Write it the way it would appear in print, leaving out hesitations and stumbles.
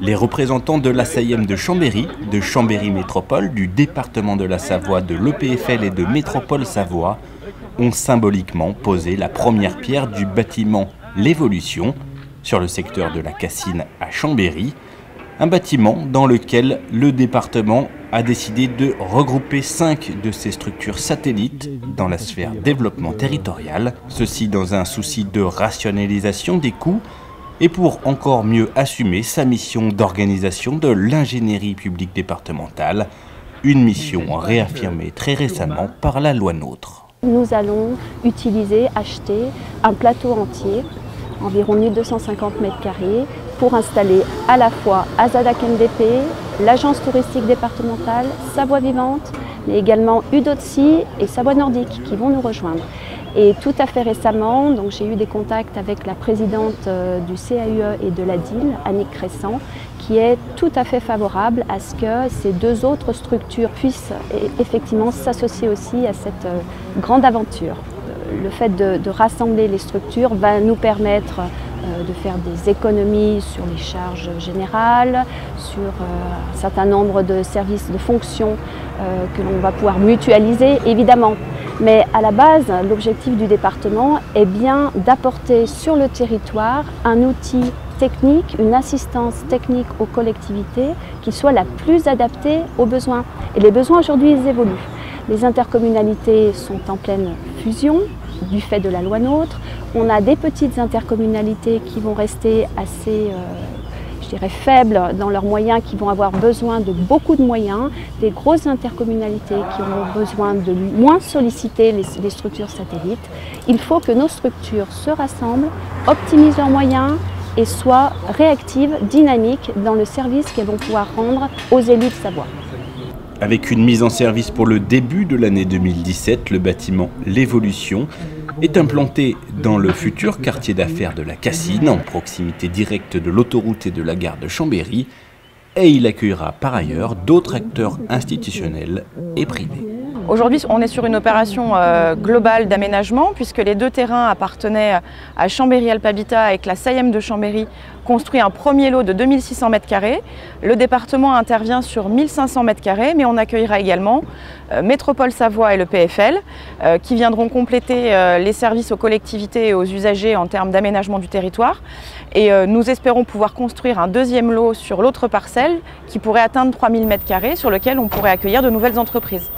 Les représentants de l'ASAIEM de Chambéry Métropole, du département de la Savoie, de l'EPFL et de Métropole Savoie ont symboliquement posé la première pierre du bâtiment L'Évolution sur le secteur de la Cassine à Chambéry, un bâtiment dans lequel le département a décidé de regrouper 5 de ses structures satellites dans la sphère développement territorial, ceci dans un souci de rationalisation des coûts et pour encore mieux assumer sa mission d'organisation de l'ingénierie publique départementale, une mission réaffirmée très récemment par la loi NOTRe. Nous allons acheter un plateau entier, environ 1250 m², pour installer à la fois Azadak NDP, l'agence touristique départementale, Savoie Vivante, mais également UDOTSI et Savoie Nordique qui vont nous rejoindre. Et tout à fait récemment, j'ai eu des contacts avec la présidente du CAUE et de la DIL, Annick Crescent, qui est tout à fait favorable à ce que ces 2 autres structures puissent effectivement s'associer aussi à cette grande aventure. Le fait de rassembler les structures va nous permettre de faire des économies sur les charges générales, sur un certain nombre de services, de fonctions que l'on va pouvoir mutualiser évidemment. Mais à la base, l'objectif du département est bien d'apporter sur le territoire un outil technique, une assistance technique aux collectivités qui soit la plus adaptée aux besoins. Et les besoins aujourd'hui, ils évoluent. Les intercommunalités sont en pleine fusion du fait de la loi NOTRe. On a des petites intercommunalités qui vont rester assez faibles dans leurs moyens, qui vont avoir besoin de beaucoup de moyens, des grosses intercommunalités qui auront besoin de moins solliciter les structures satellites. Il faut que nos structures se rassemblent, optimisent leurs moyens et soient réactives, dynamiques dans le service qu'elles vont pouvoir rendre aux élus de Savoie. Avec une mise en service pour le début de l'année 2017, le bâtiment L'Évolution est implanté dans le futur quartier d'affaires de la Cassine, en proximité directe de l'autoroute et de la gare de Chambéry, et il accueillera par ailleurs d'autres acteurs institutionnels et privés. Aujourd'hui, on est sur une opération globale d'aménagement puisque les 2 terrains appartenaient à Chambéry Alpes Habitat avec la SAIEM de Chambéry construit un premier lot de 2600 m². Le département intervient sur 1500 m², mais on accueillera également Métropole Savoie et le PFL qui viendront compléter les services aux collectivités et aux usagers en termes d'aménagement du territoire. Et nous espérons pouvoir construire un 2e lot sur l'autre parcelle qui pourrait atteindre 3000 m² sur lequel on pourrait accueillir de nouvelles entreprises.